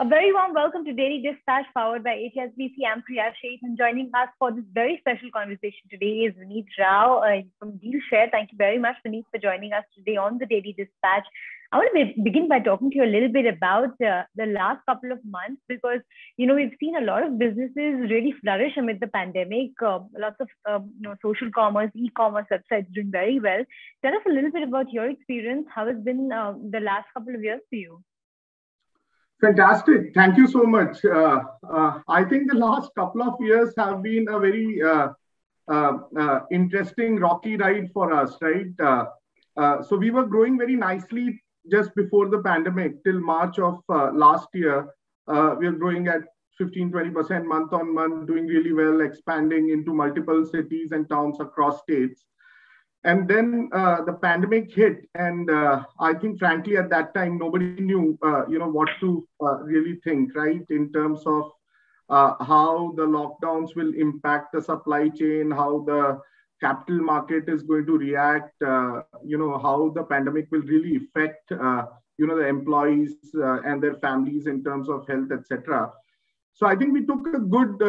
A very warm welcome to Daily Dispatch powered by HSBC. I'm Priya Sheth, and joining us for this very special conversation today is Vineet Rao from DealShare. Thank you very much, Vineet, for joining us today on the Daily Dispatch. I want to begin by talking to you a little bit about the last couple of months because, we've seen a lot of businesses really flourish amid the pandemic. Lots of, social commerce, e-commerce websites doing very well. Tell us a little bit about your experience. How has been the last couple of years for you? Fantastic. Thank you so much. I think the last couple of years have been a very interesting, rocky ride for us, right? So we were growing very nicely just before the pandemic till March of last year. We are growing at 15-20% month on month, doing really well, expanding into multiple cities and towns across states. And then the pandemic hit, and I think, frankly, at that time, nobody knew, what to really think, right, in terms of how the lockdowns will impact the supply chain, how the capital market is going to react, how the pandemic will really affect, the employees and their families in terms of health, etc. So I think we took a good,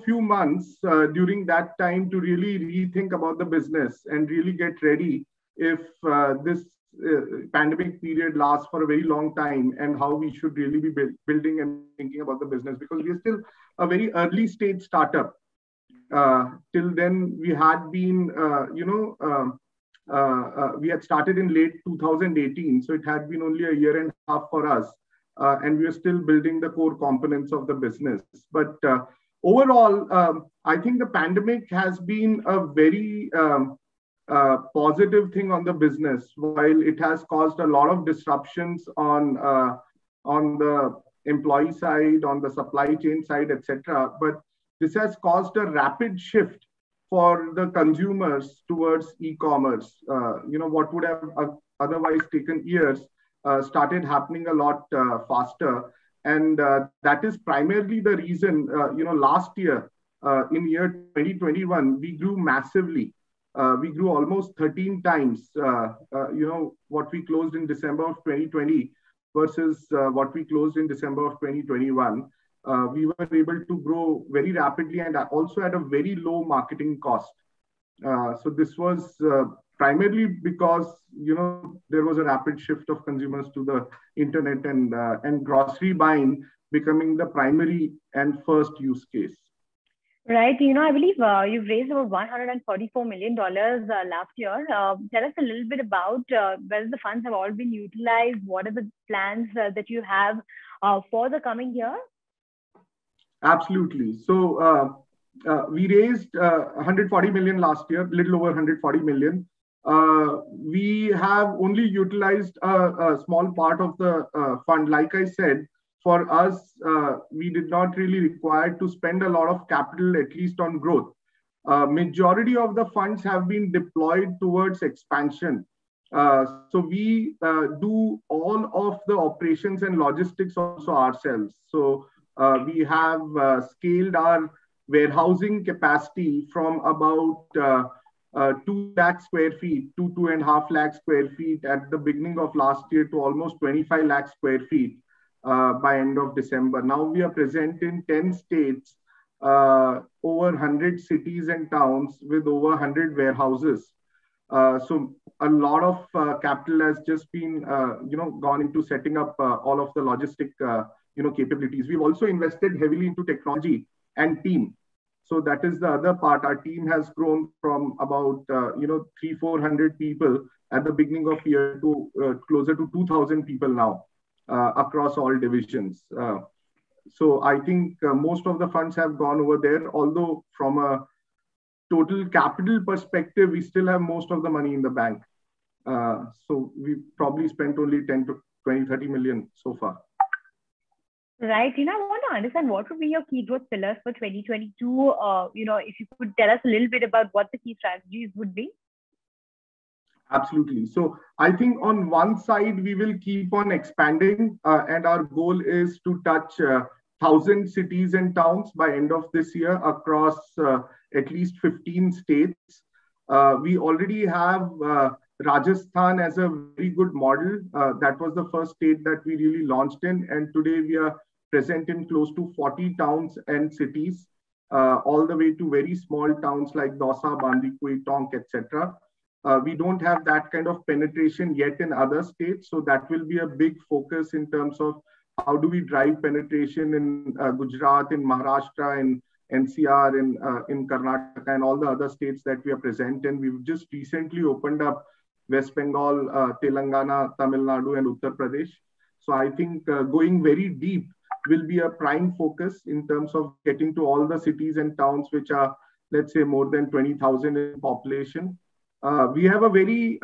few months during that time to really rethink about the business and really get ready if this pandemic period lasts for a very long time and how we should really be building and thinking about the business because we are still a very early stage startup. Till then, we had been, we had started in late 2018. So it had been only a year and a half for us. And we are still building the core components of the business. But overall, I think the pandemic has been a very positive thing on the business. While it has caused a lot of disruptions on the employee side, on the supply chain side, etc. But this has caused a rapid shift for the consumers towards e-commerce. What would have otherwise taken years started happening a lot faster. And that is primarily the reason, last year, in year 2021, we grew massively. We grew almost 13 times, what we closed in December of 2020 versus what we closed in December of 2021. We were able to grow very rapidly and also at a very low marketing cost. So this was primarily because, there was a rapid shift of consumers to the internet and grocery buying becoming the primary and first use case. Right. I believe you've raised over $144 million last year. Tell us a little bit about whether the funds have all been utilized. What are the plans that you have for the coming year? Absolutely. So we raised 140 million last year, a little over 140 million. We have only utilized a small part of the fund. Like I said, for us, we did not really require to spend a lot of capital, at least on growth. Majority of the funds have been deployed towards expansion. So we do all of the operations and logistics also ourselves. So we have scaled our warehousing capacity from about 2 lakh square feet to 2.5 lakh square feet at the beginning of last year to almost 25 lakh square feet by end of December. Now we are present in 10 states, over 100 cities and towns with over 100 warehouses. So a lot of capital has just been, gone into setting up all of the logistic, capabilities. We've also invested heavily into technology and team. So that is the other part. Our team has grown from about 300-400 people at the beginning of the year to closer to 2,000 people now across all divisions. So I think most of the funds have gone over there. Although from a total capital perspective, we still have most of the money in the bank. So we probably spent only 10 to 20, 30 million so far. Right. I want to understand what would be your key growth pillars for 2022. If you could tell us a little bit about what the key strategies would be. Absolutely. So I think on one side, we will keep on expanding and our goal is to touch 1,000 cities and towns by end of this year across at least 15 states. We already have Rajasthan as a very good model. That was the first state that we really launched in. And today we are present in close to 40 towns and cities, all the way to very small towns like Dausa, Bandipur, Tonk, etc. We don't have that kind of penetration yet in other states. So that will be a big focus in terms of how do we drive penetration in Gujarat, in Maharashtra, in NCR, in Karnataka, and all the other states that we are present in. We've just recently opened up West Bengal, Telangana, Tamil Nadu, and Uttar Pradesh. So I think going very deep will be a prime focus in terms of getting to all the cities and towns which are, let's say, more than 20,000 in population. We have a very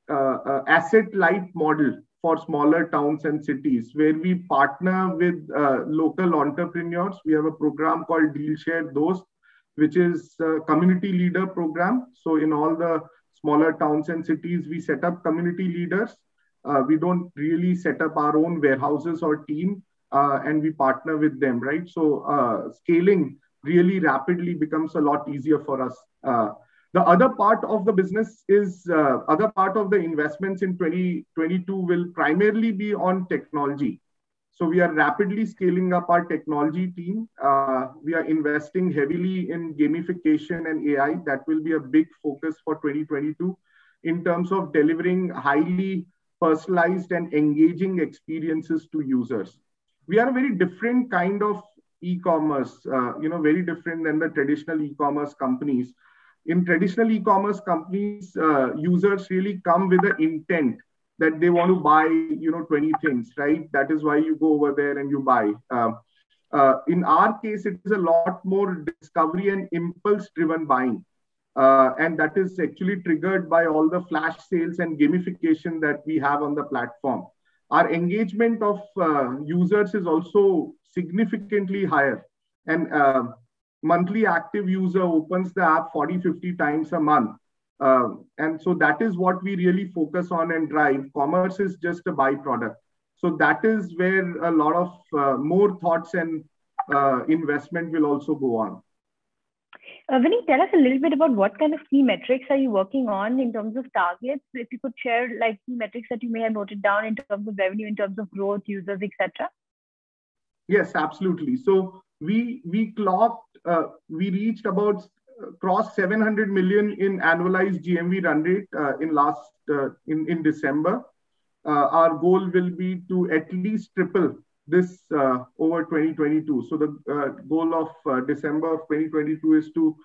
asset-light model for smaller towns and cities where we partner with local entrepreneurs. We have a program called Deal Share Dost, which is a community leader program. So in all the smaller towns and cities, we set up community leaders. We don't really set up our own warehouses or team, and we partner with them, right? So scaling really rapidly becomes a lot easier for us. The other part of the business is, other part of the investments in 2022 will primarily be on technology. So we are rapidly scaling up our technology team. We are investing heavily in gamification and AI. That will be a big focus for 2022 in terms of delivering highly personalized and engaging experiences to users. We are a very different kind of e-commerce, very different than the traditional e-commerce companies. In traditional e-commerce companies, users really come with the intent that they want to buy, 20 things, right? That is why you go over there and you buy. In our case, it is a lot more discovery and impulse-driven buying. And that is actually triggered by all the flash sales and gamification that we have on the platform. Our engagement of users is also significantly higher. And monthly active user opens the app 40, 50 times a month. And so that is what we really focus on and drive. Commerce is just a byproduct. So that is where a lot of more thoughts and investment will also go on. Vineet, tell us a little bit about what kind of key metrics are you working on in terms of targets? If you could share like key metrics that you may have noted down in terms of revenue, in terms of growth, users, etc. Yes, absolutely. So we reached about crossed 700 million in annualized GMV run rate in December. Our goal will be to at least triple this over 2022. So the goal of December of 2022 is to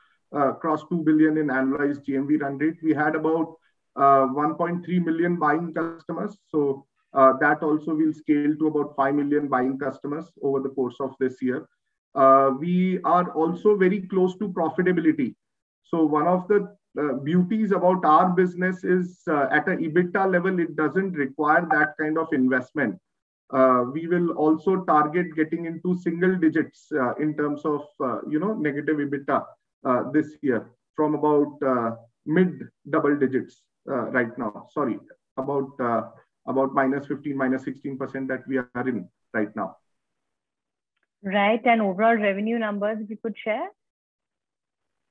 cross 2 billion in annualized GMV run rate. We had about 1.3 million buying customers. So that also will scale to about 5 million buying customers over the course of this year. We are also very close to profitability. So one of the beauties about our business is at an EBITDA level, it doesn't require that kind of investment. We will also target getting into single digits in terms of negative EBITDA this year from about mid double digits right now. Sorry, about -15, -16% that we are in right now. Right, and overall revenue numbers, if you could share.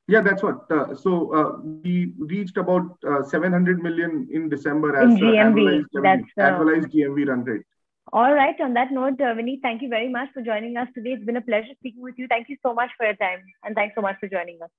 Yeah, that's what. We reached about 700 million in December as in GMV. Annualized GMV run rate. All right. On that note, Vineet, thank you very much for joining us today. It's been a pleasure speaking with you. Thank you so much for your time, and thanks so much for joining us.